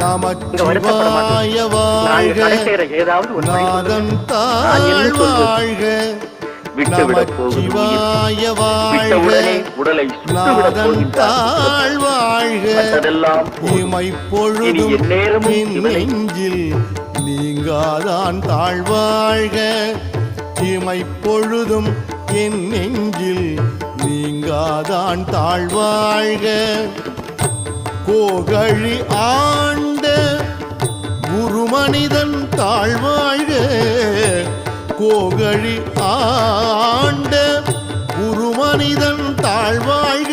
நமச்சிவாய வாழ்க, நாதன் தாழ் வாழ்க, நமச்சிவாய வாழ்க, நாதன் தாழ் வாழ்க, இமைப்பொழுதும் என் நெஞ்சில் நீங்காதான் தாழ்வாழ்க, இமைப்பொழுதும் என் நெஞ்சில் நீங்காதான் தாழ்வாழ்க. கோகழி ஆண்ட குருமனிதன் தாழ்வாழ்க, கோகழி ஆண்ட குருமனிதன் தாழ்வாழ்க.